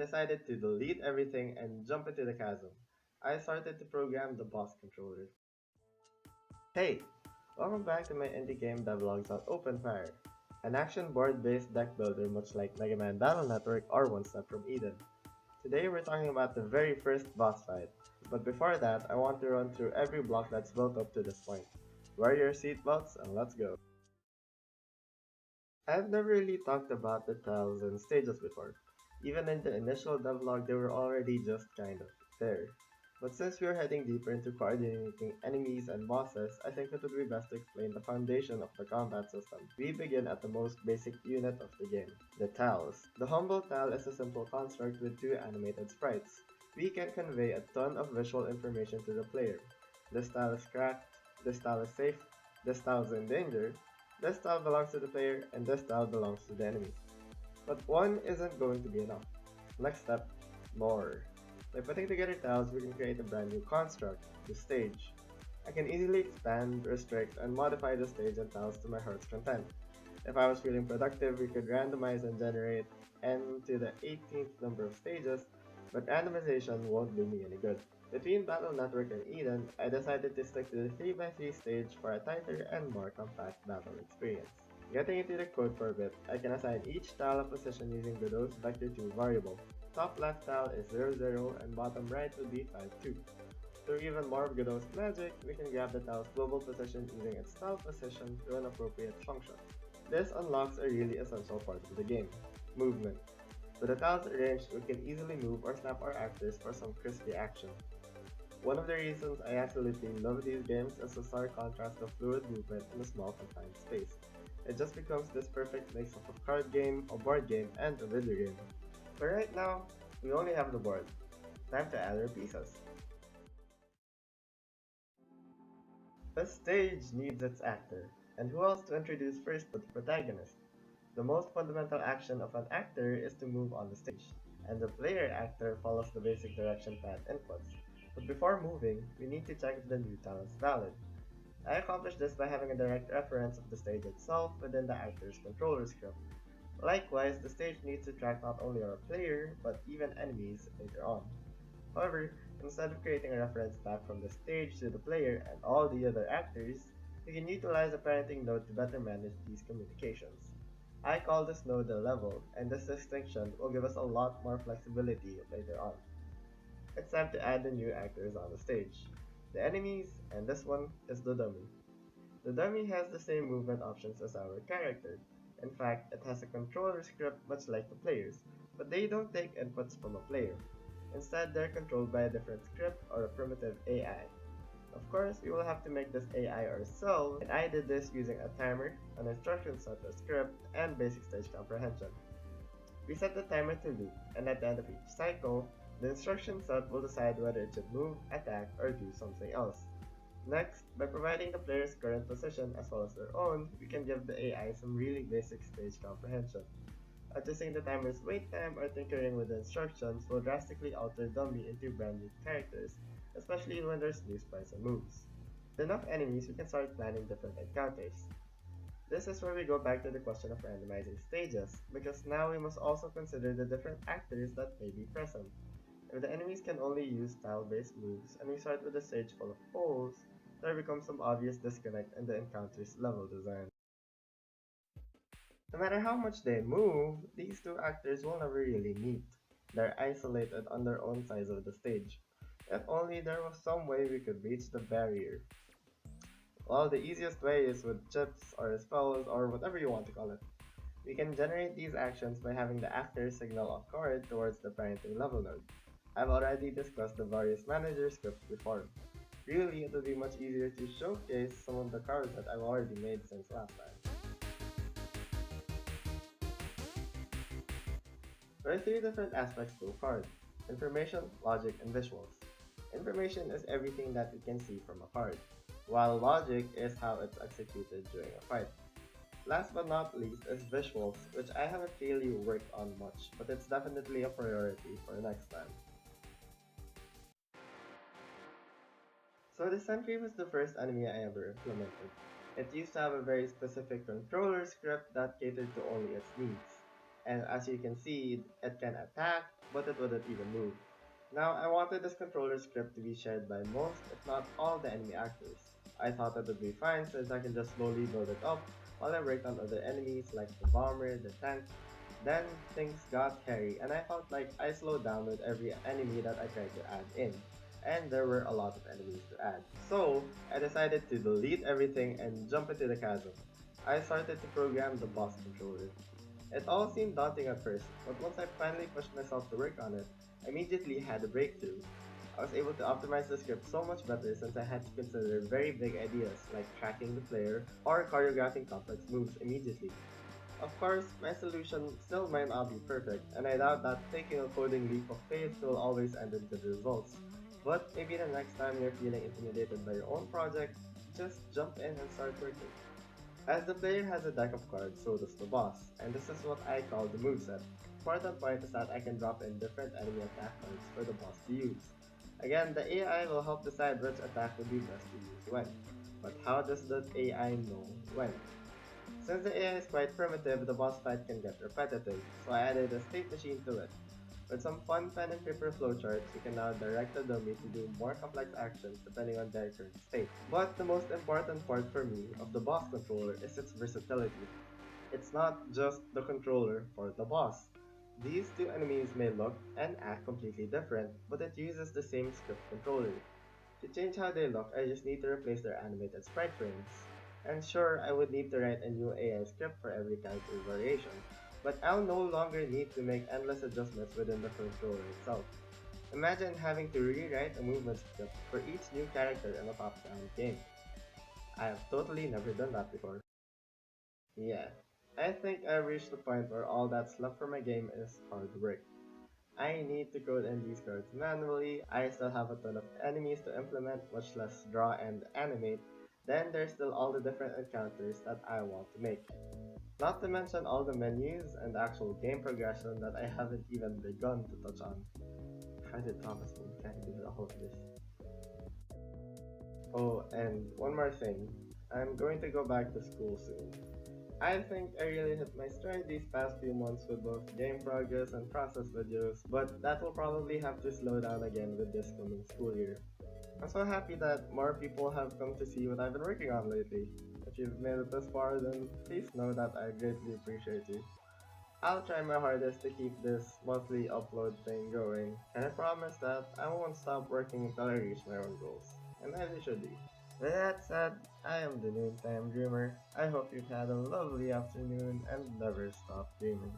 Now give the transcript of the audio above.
Decided to delete everything and jump into the chasm. I started to program the boss controller. Hey! Welcome back to my indie game devlogs on OpenFire, an action board-based deck builder much like Mega Man Battle Network or One Step from Eden. Today we're talking about the very first boss fight, but before that I want to run through every block that's built up to this point. Wear your seatbelts and let's go. I've never really talked about the tiles and stages before. Even in the initial devlog they were already just kind of there. But since we're heading deeper into coordinating enemies and bosses, I think it would be best to explain the foundation of the combat system. We begin at the most basic unit of the game, the tiles. The humble tile is a simple construct with two animated sprites. We can convey a ton of visual information to the player. This tile is cracked, this tile is safe, this tile is in danger, this tile belongs to the player, and this tile belongs to the enemy. But one isn't going to be enough. Next step, more. By putting together tiles, we can create a brand new construct, the stage. I can easily expand, restrict, and modify the stage and tiles to my heart's content. If I was feeling productive, we could randomize and generate n to the 18th number of stages, but randomization won't do me any good. Between Battle Network and Eden, I decided to stick to the 3x3 stage for a tighter and more compact battle experience. Getting into the code for a bit, I can assign each tile a position using Godot's vector2 variable. Top left tile is 0, 0, and bottom right would be 5, 2. To even more of Godot's magic, we can grab the tile's global position using its tile position through an appropriate function. This unlocks a really essential part of the game, movement. With the tiles arranged, we can easily move or snap our actors for some crispy action. One of the reasons I absolutely love these games is the stark contrast of fluid movement in a small confined space. It just becomes this perfect mix of a card game, a board game, and a video game. But right now, we only have the board. Time to add our pieces. A stage needs its actor, and who else to introduce first but the protagonist? The most fundamental action of an actor is to move on the stage, and the player actor follows the basic direction pad inputs. But before moving, we need to check if the new tile is valid. I accomplish this by having a direct reference of the stage itself within the actor's controller script. Likewise, the stage needs to track not only our player, but even enemies later on. However, instead of creating a reference back from the stage to the player and all the other actors, we can utilize a parenting node to better manage these communications. I call this node the level, and this distinction will give us a lot more flexibility later on. It's time to add the new actors on the stage. The enemies, and this one is the dummy. The dummy has the same movement options as our character. In fact, it has a controller script much like the players, but they don't take inputs from a player. Instead, they're controlled by a different script or a primitive AI. Of course, we will have to make this AI ourselves, and I did this using a timer, an instruction set, a script, and basic stage comprehension. We set the timer to loop, and at the end of each cycle, the instruction set will decide whether it should move, attack, or do something else. Next, by providing the player's current position as well as their own, we can give the AI some really basic stage comprehension. Adjusting the timer's wait time or tinkering with the instructions will drastically alter dummy into brand new characters, especially when there's new sprites and moves. With enough enemies, we can start planning different encounters. This is where we go back to the question of randomizing stages, because now we must also consider the different actors that may be present. If the enemies can only use style-based moves and we start with a stage full of holes, there becomes some obvious disconnect in the encounter's level design. No matter how much they move, these two actors will never really meet. They're isolated on their own sides of the stage. If only there was some way we could reach the barrier. Well, the easiest way is with chips or spells or whatever you want to call it. We can generate these actions by having the actor signal a card towards the parenting level node. I've already discussed the various manager scripts before. Really, it would be much easier to showcase some of the cards that I've already made since last time. There are three different aspects to a card: information, logic, and visuals. Information is everything that we can see from a card, while logic is how it's executed during a fight. Last but not least is visuals, which I haven't really worked on much, but it's definitely a priority for next time. So the sentry was the first enemy I ever implemented. It used to have a very specific controller script that catered to only its needs. And as you can see, it can attack, but it wouldn't even move. Now, I wanted this controller script to be shared by most, if not all, the enemy actors. I thought it would be fine since I can just slowly build it up while I worked on other enemies like the bomber, the tank. Then things got hairy and I felt like I slowed down with every enemy that I tried to add in. And there were a lot of enemies to add. So I decided to delete everything and jump into the chasm. I started to program the boss controller. It all seemed daunting at first, but once I finally pushed myself to work on it, I immediately had a breakthrough. I was able to optimize the script so much better since I had to consider very big ideas like tracking the player or choreographing complex moves immediately. Of course, my solution still might not be perfect, and I doubt that taking a coding leap of faith will always end in good results. But maybe the next time you're feeling intimidated by your own project, just jump in and start working. As the player has a deck of cards, so does the boss, and this is what I call the moveset. Important point is that I can drop in different enemy attack cards for the boss to use. Again, the AI will help decide which attack would be best to use when. But how does the AI know when? Since the AI is quite primitive, the boss fight can get repetitive, so I added a state machine to it. With some fun pen and paper flowcharts, you can now direct the dummy to do more complex actions depending on their current state. But the most important part for me of the boss controller is its versatility. It's not just the controller for the boss. These two enemies may look and act completely different, but it uses the same script controller. To change how they look, I just need to replace their animated sprite frames. And sure, I would need to write a new AI script for every character variation, but I'll no longer need to make endless adjustments within the controller itself. Imagine having to rewrite a movement script for each new character in a top-down game. I have totally never done that before. Yeah, I think I've reached the point where all that's left for my game is hard work. I need to code in these cards manually, I still have a ton of enemies to implement, much less draw and animate, then there's still all the different encounters that I want to make. Not to mention all the menus and actual game progression that I haven't even begun to touch on. How did Thomas mankind do all of this? Oh, and one more thing. I'm going to go back to school soon. I think I really hit my stride these past few months with both game progress and process videos, but that will probably have to slow down again with this coming school year. I'm so happy that more people have come to see what I've been working on lately. If you've made it this far, then please know that I greatly appreciate you. I'll try my hardest to keep this monthly upload thing going, and I promise that I won't stop working until I reach my own goals. And as it should be. With that said, I am the Noontime Dreamer. I hope you've had a lovely afternoon and never stop dreaming.